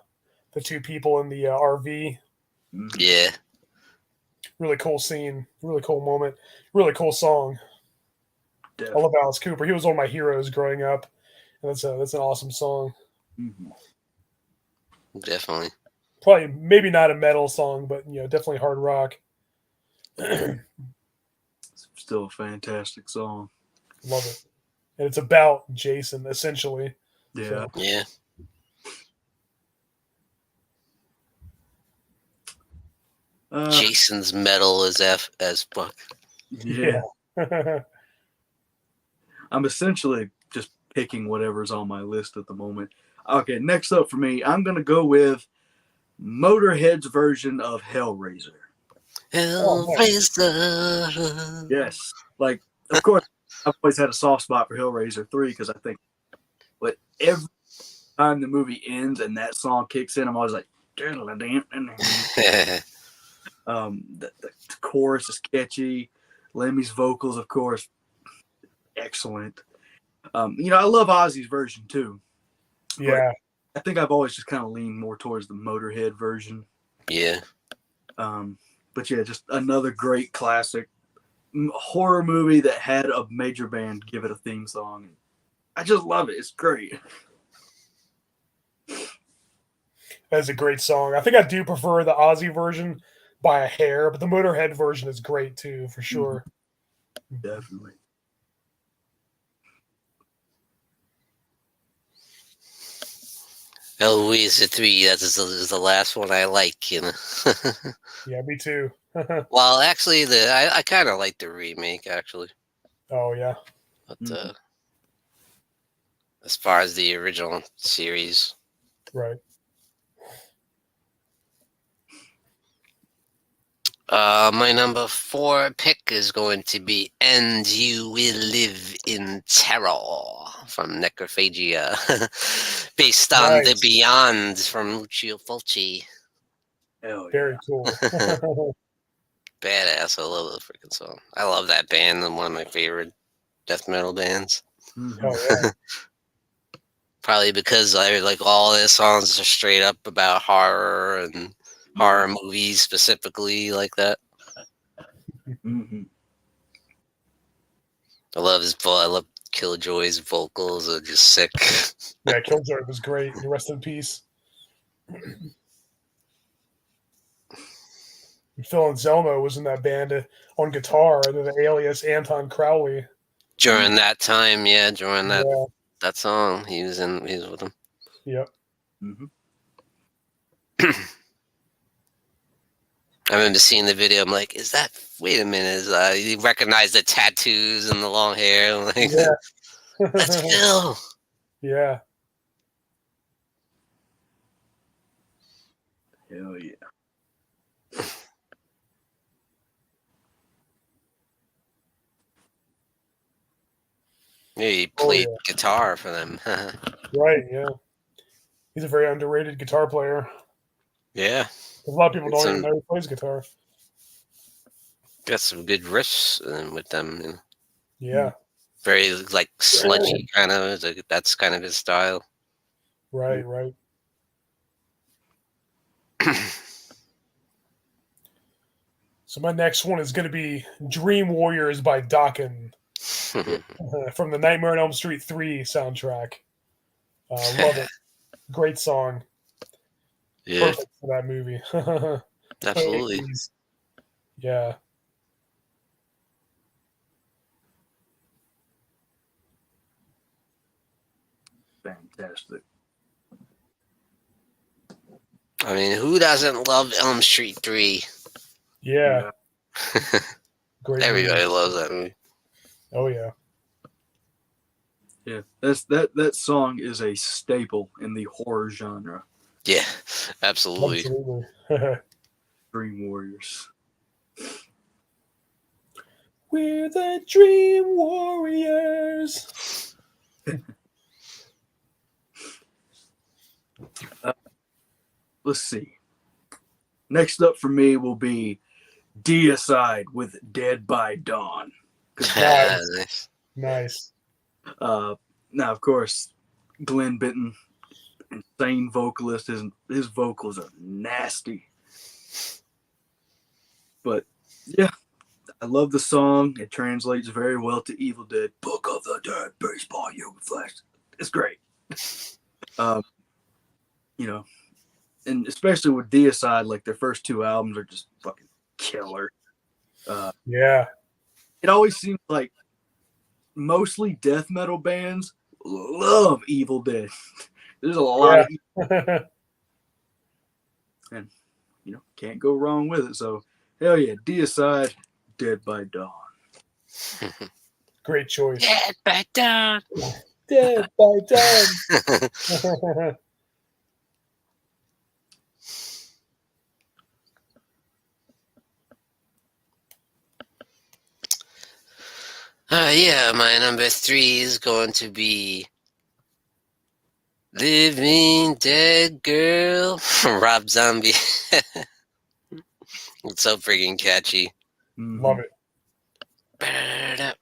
two people in the RV. Mm-hmm. Yeah. Really cool scene, really cool moment, really cool song. I love Alice Cooper. He was one of my heroes growing up, and that's an awesome song. Mm-hmm. Definitely. Probably maybe not a metal song, but definitely hard rock. Still a fantastic song. Love it. And it's about Jason, essentially. Yeah. So, Yeah. Jason's metal is as fuck. Yeah. I'm essentially just picking whatever's on my list at the moment. Okay, next up for me, I'm going to go with Motorhead's version of Hellraiser. Hellraiser. Yes. Like, of course, I've always had a soft spot for Hellraiser 3 because I think but every time the movie ends and that song kicks in, I'm always like, the chorus is catchy. Lemmy's vocals, of course, excellent. I love Ozzy's version too. Yeah. I think I've always just kind of leaned more towards the Motorhead version. Yeah. But yeah, just another great classic horror movie that had a major band give it a theme song. I just love it. It's great. That's a great song. I think I do prefer the Ozzy version by a hair, but the Motorhead version is great too, for sure. Definitely. Hellraiser 3, that is the last one I like, Yeah, me too. Well, actually, I kind of like the remake, actually. Oh, yeah. But as far as the original series. Right. My number 4 pick is going to be "And You Will Live in Terror" from Necrophagia, based on The Beyond from Lucio Fulci. Hell yeah. Very cool. Badass. I love the freaking song. I love that band. They're one of my favorite death metal bands. Oh, yeah. Probably because I like all their songs are straight up about horror and horror movies specifically like that. Mm-hmm. I love Killjoy's vocals are just sick. Yeah, Killjoy was great. Rest in peace. Phil Anselmo was in that band on guitar under the alias Anton Crowley. During that time, during that song, he was with them. Yep. Mm-hmm. I remember seeing the video. I'm like, wait a minute. You recognize the tattoos and the long hair. I'm like, that's Phil. Yeah. Hell yeah. Yeah, he Oh, played yeah. guitar for them. Right, yeah. He's a very underrated guitar player. Yeah, A lot of people It's don't even know he plays guitar. got some good riffs with them. You know. Yeah, Very like sludgy kind of. That's kind of his style. right, right. So my next one is going to be Dream Warriors by Dokken from the Nightmare on Elm Street 3 soundtrack. Love it. Great song. Yeah, Perfect for that movie. absolutely. Please. Yeah. Fantastic. I mean, who doesn't love Elm Street 3? Yeah. Great Everybody movie. loves that movie. Oh, yeah. Yeah, that song is a staple in the horror genre. Yeah, absolutely. Absolutely. Dream Warriors. We're the Dream Warriors. Let's see. Next up for me will be Deicide with Dead by Dawn. Nice. Nice. Now, of course, Glenn Benton, insane vocalist. His vocals are nasty. But yeah, I love the song. It translates very well to Evil Dead. Book of the Dead, baseball, you flash. It's great. You know, and especially with Deicide, like their first two albums are just fucking killer. Yeah. It always seems like mostly death metal bands love Evil Dead. There's a lot of, and can't go wrong with it. So hell yeah, Deicide, Dead by Dawn. Great choice. Dead by Dawn. Dead by Dawn. Yeah, my number 3 is going to be Living Dead Girl, Rob Zombie. It's so freaking catchy. Love it. And that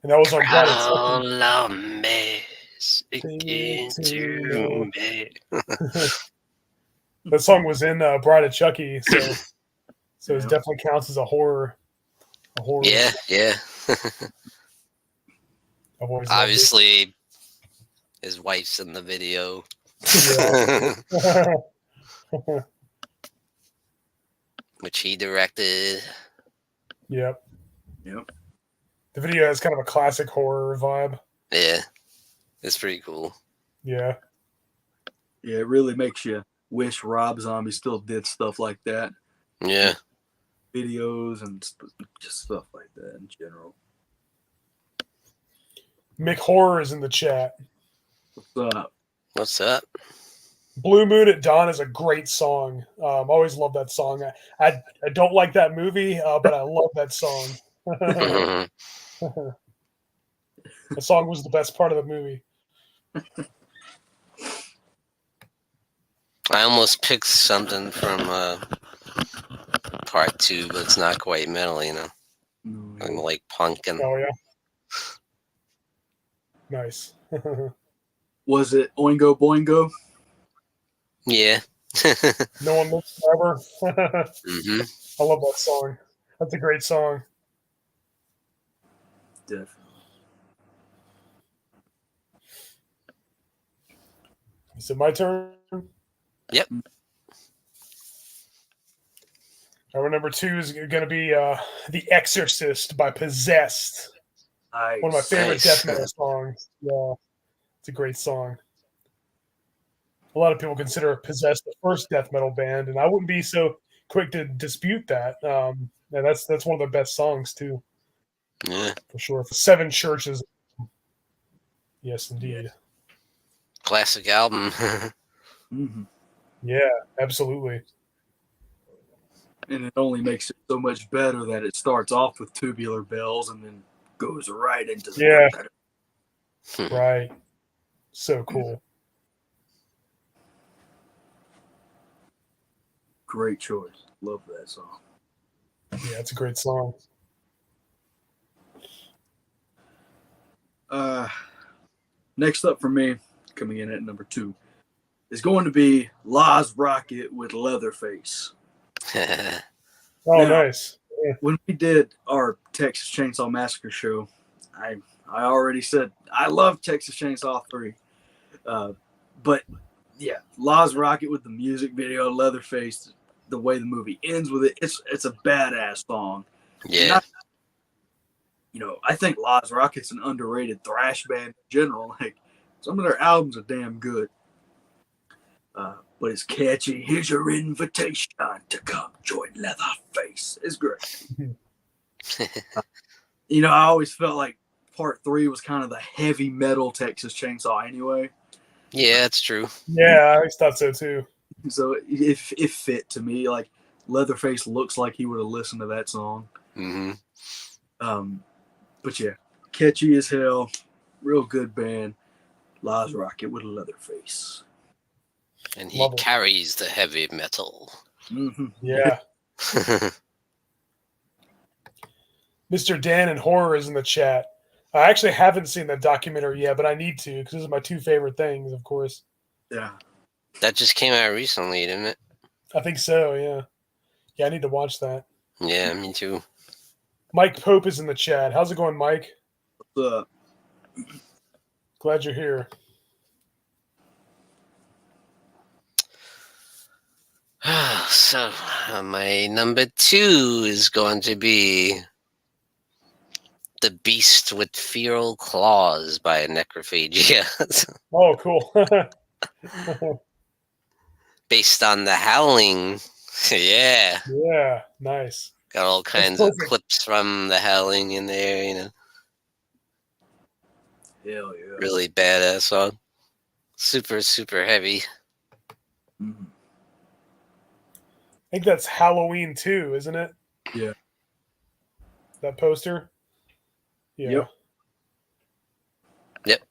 was on Follow me, speaking to me. That song was in Bride of Chucky, so it definitely counts as a horror. Yeah, yeah. I've always loved it. Obviously, his wife's in the video. Which he directed. Yep. Yep. The video has kind of a classic horror vibe. Yeah, it's pretty cool. Yeah. Yeah, it really makes you wish Rob Zombie still did stuff like that. Yeah. Videos and just stuff like that in general. Mick Horror is in the chat. What's up? What's up? Blue Moon at Dawn is a great song. Always love that song. I don't like that movie, but I love that song. The song was the best part of the movie. I almost picked something from part 2, but it's not quite metal, I'm like punk and. Oh yeah. Nice. Was it Oingo Boingo? Yeah. No One Lives Forever. Mm-hmm. I love that song. That's a great song. Definitely. Is it my turn? Yep. Our number 2 is going to be The Exorcist by Possessed. Nice. One of my favorite death metal songs. Yeah, it's a great song. A lot of people consider Possessed the first death metal band, and I wouldn't be so quick to dispute that. And that's one of the best songs too. Yeah. For sure. 7 Churches. Yes, indeed. Classic album. Mm-hmm. Yeah, absolutely. And it only makes it so much better that it starts off with Tubular Bells and then goes right into the Right. So cool. Great choice. Love that song. Yeah, it's a great song. Next up for me, coming in at number 2, is going to be Laz Rocket with Leatherface. Oh, Now, nice. Yeah. when we did our Texas Chainsaw Massacre show, I already said I love Texas Chainsaw 3. But yeah, Laz Rocket with the music video, Leatherface, the way the movie ends with it, it's a badass song. Yeah. I think Laz Rocket's an underrated thrash band in general. Like, some of their albums are damn good. But it's catchy. Here's your invitation to come join Leatherface. It's great. I always felt like part 3 was kind of the heavy metal Texas Chainsaw anyway. Yeah, that's true. Yeah, I always thought so too. So it fit to me. Like, Leatherface looks like he would have listened to that song. Mm-hmm. But yeah, catchy as hell. Real good band. Laz Rocket with Leatherface. And he carries the heavy metal. Mm-hmm. Yeah. Mr. Dan and Horror is in the chat. I actually haven't seen that documentary yet, but I need to because those are my 2 favorite things, of course. Yeah. That just came out recently, didn't it? I think so, yeah. Yeah, I need to watch that. Yeah, me too. Mike Pope is in the chat. How's it going, Mike? What's up? Glad you're here. So, my number 2 is going to be The Beast with Feral Claws by Necrophagia. Oh, cool. Based on The Howling. Yeah. Yeah, nice. Got all kinds of clips from The Howling in there, Hell yeah. Really badass song. Super, super heavy. Mm-hmm. I think that's Halloween 2, isn't it? Yeah. That poster? Yeah. Yep.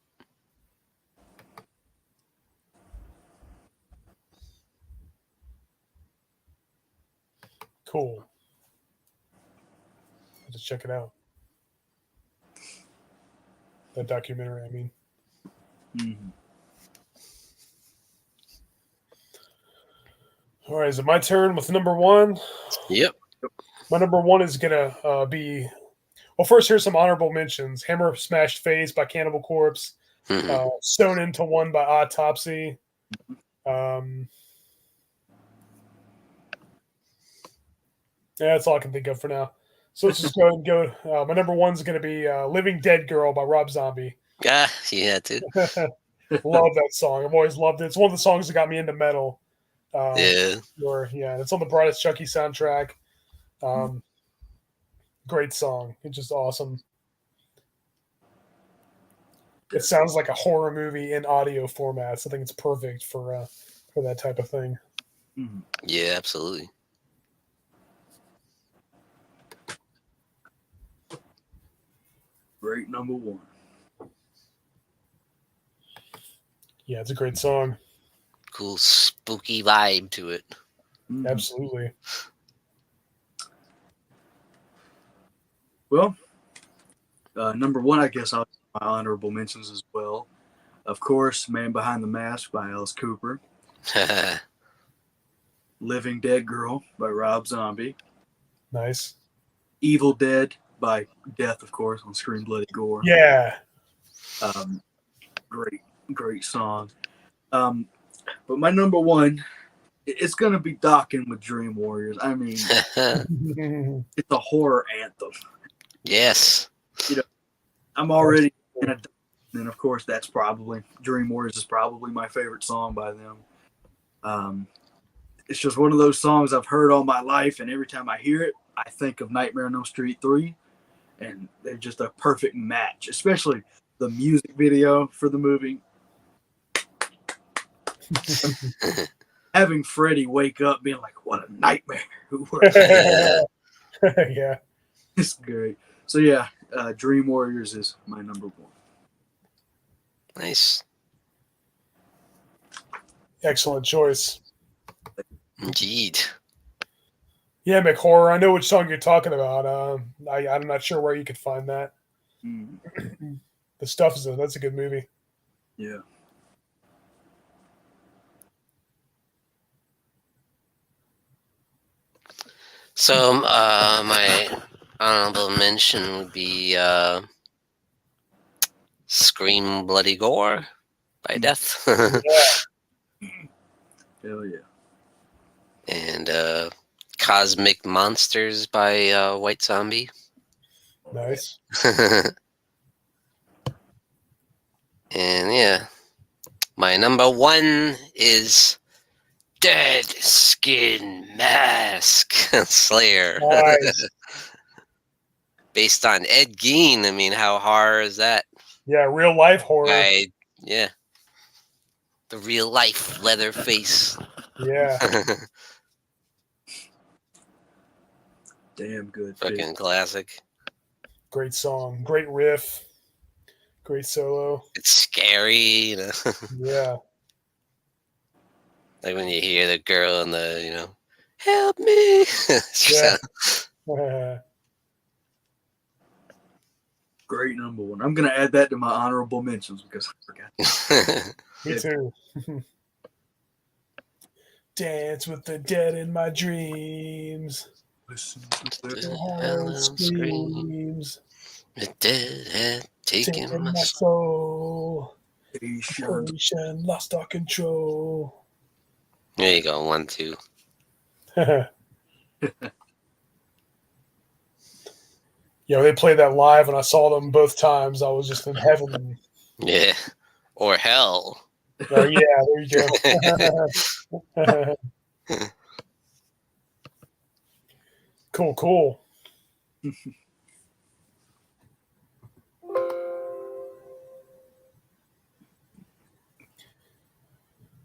Cool. I'll just check it out. That documentary, I mean. Mm-hmm. All right, is it my turn with number 1? Yep. My number 1 is going to be... Well, first, here's some honorable mentions. Hammer Smashed Face by Cannibal Corpse. Mm-hmm. Stone Into One by Autopsy. Yeah, that's all I can think of for now. So let's just go ahead and go. My number 1 is going to be Living Dead Girl by Rob Zombie. Yeah, too. Love that song. I've always loved it. It's one of the songs that got me into metal. Yeah. It's on the Brightest Chucky soundtrack. Great song. It's just awesome. It sounds like a horror movie in audio format. So I think it's perfect for that type of thing. Mm-hmm. Yeah, absolutely. Great number 1. Yeah, it's a great song. Cool, spooky vibe to it. Mm-hmm. Absolutely. Well, number 1, I guess I'll do my honorable mentions as well. Of course, Man Behind the Mask by Alice Cooper. Living Dead Girl by Rob Zombie. Nice. Evil Dead by Death, of course, on Scream Bloody Gore. Yeah. Great song. But my number 1, it's going to be Docking with Dream Warriors. I mean, it's a horror anthem. Yes. I'm already in a... And of course, that's probably... Dream Warriors is probably my favorite song by them. It's just one of those songs I've heard all my life, and every time I hear it, I think of Nightmare on Elm Street 3, and they're just a perfect match, especially the music video for the movie. having Freddy wake up being like, what a nightmare. Yeah. It's great. So yeah, Dream Warriors is my number one. Nice. Excellent choice. Indeed. Yeah, McHorror, I know which song you're talking about. I'm not sure where you could find that. The stuff that's a good movie. Yeah. So my honorable mention would be Scream Bloody Gore by Death. Yeah. Hell yeah. And Cosmic Monsters by White Zombie. Nice. And yeah, my number one is Dead Skin Mask Slayer. Nice. Based on Ed Gein. I mean, how horror is that? Yeah, real life horror. Yeah. The real life Leatherface. Yeah. Damn good. Fucking classic. Great song. Great riff. Great solo. It's scary, you know. Yeah. Like when you hear the girl in the, you know, help me. Yeah. Great number one. I'm gonna add that to my honorable mentions because I forgot. Me too. Dance with the dead in my dreams. Listen to The that. hell Screams. The dead had taken my soul. Erschen. Patient, lost our control. There you go, 1, 2. Yeah, they played that live, and I saw them both times. I was just in heaven. Yeah. Or hell. Oh, yeah, there you go. Cool.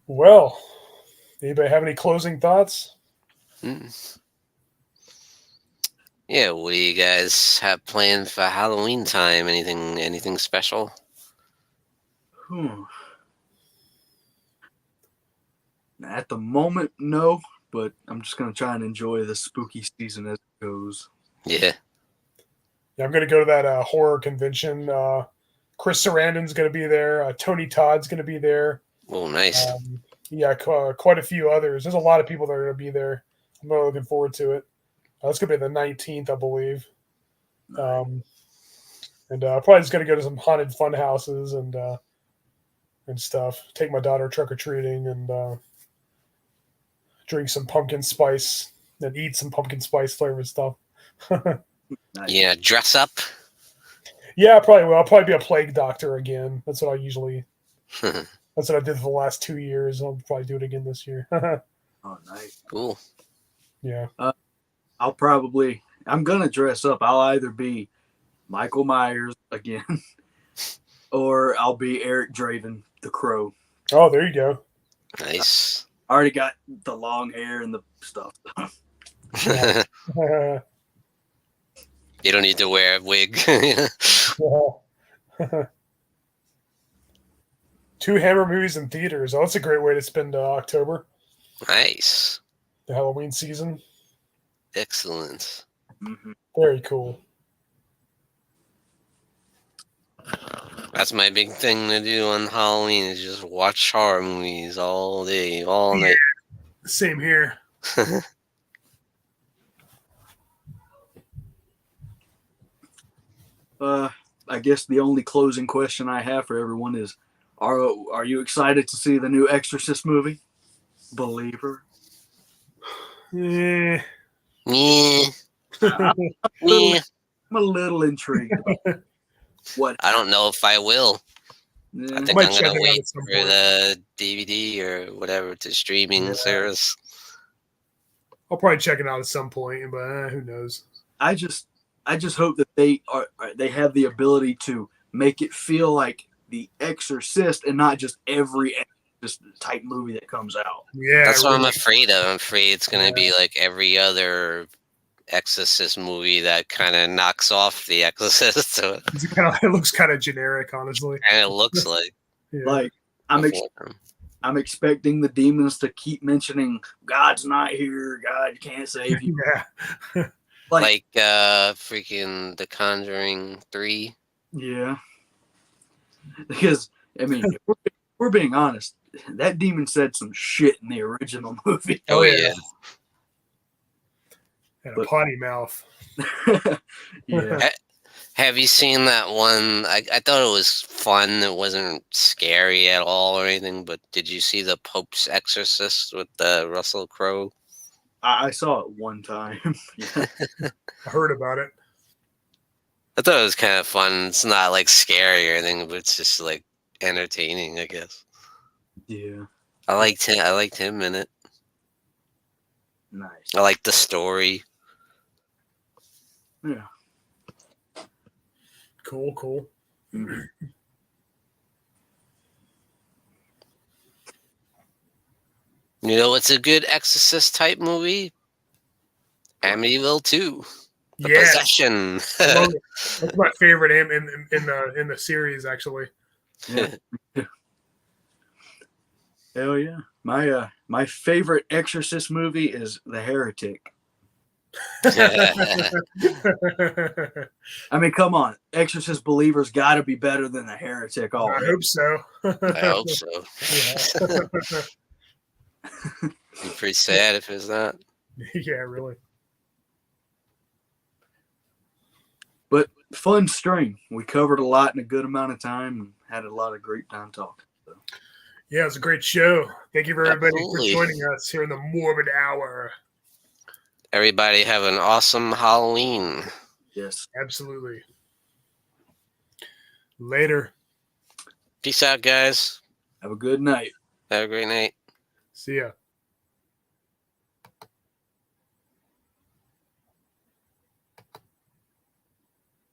Well, anybody have any closing thoughts? Yeah, what do you guys have planned for Halloween time? Anything special? At the moment, no, but I'm just gonna try and enjoy the spooky season as it goes. Yeah. Yeah, I'm going to go to that horror convention. Chris Sarandon's going to be there. Tony Todd's going to be there. Oh, nice. Quite a few others. There's a lot of people that are going to be there. I'm really looking forward to it. It's going to be the 19th, I believe. And probably just going to go to some haunted fun houses and stuff. Take my daughter trick-or-treating and drink some pumpkin spice and eat some pumpkin spice flavored stuff. Nice. Yeah, dress up. Yeah, I probably will. I'll probably be a plague doctor again. That's what I usually. That's what I did for the last 2 years. I'll probably do it again this year. Oh, nice. Cool. Yeah. I'm gonna dress up. I'll either be Michael Myers again, or I'll be Eric Draven, the Crow. Oh, there you go. Nice. I already got the long hair and the stuff. You don't need to wear a wig. 2 Hammer movies in theaters. Oh, that's a great way to spend October. Nice. The Halloween season. Excellent. Mm-hmm. Very cool. That's my big thing to do on Halloween is just watch horror movies all day, all night. Same here. I guess the only closing question I have for everyone is, are you excited to see the new Exorcist movie? Believer? Yeah. Yeah. I'm a little intrigued about what. I don't know if I will. Yeah. I think I'm going to wait for the DVD or whatever to streaming service. I'll probably check it out at some point, but who knows? I just hope that they have the ability to make it feel like The Exorcist and not just every just type movie that comes out. Yeah, That's what I'm really. afraid of. I'm afraid it's going to be like every other Exorcist movie that kind of knocks off The Exorcist. So It looks kind of generic, honestly. and it looks like Yeah. Like I'm expecting the demons to keep mentioning God's not here, God can't save you. Yeah. like freaking The Conjuring 3. Yeah. Because I mean, if we're being honest, that demon said some shit in the original movie. Oh yeah. And a But- potty mouth. Yeah. Have you seen that one? I thought it was fun. It wasn't scary at all or anything. But did you see The Pope's Exorcist with Russell Crowe? I saw it one time. Yeah. I heard about it. I thought it was kind of fun. It's not like scary or anything, but it's just like entertaining, I guess. Yeah. I liked him in it. Nice. I liked the story. Yeah. Cool. Mhm. You know what's a good Exorcist type movie? Amityville 2. The Yeah. Possession. Love it. That's my favorite in the series, actually. Yeah. Hell yeah. My favorite Exorcist movie is The Heretic. I mean, come on. Exorcist believers got to be better than The Heretic I already. hope so. I hope so. Yeah. Be pretty sad if it's not. Yeah, really. But fun stream. We covered a lot in a good amount of time and had a lot of great time talking. So. Yeah, it was a great show. Thank you for everybody Absolutely. for joining us here in the Morbid Hour. Everybody have an awesome Halloween. Yes. Absolutely. Later. Peace out, guys. Have a good night. Have a great night. See ya.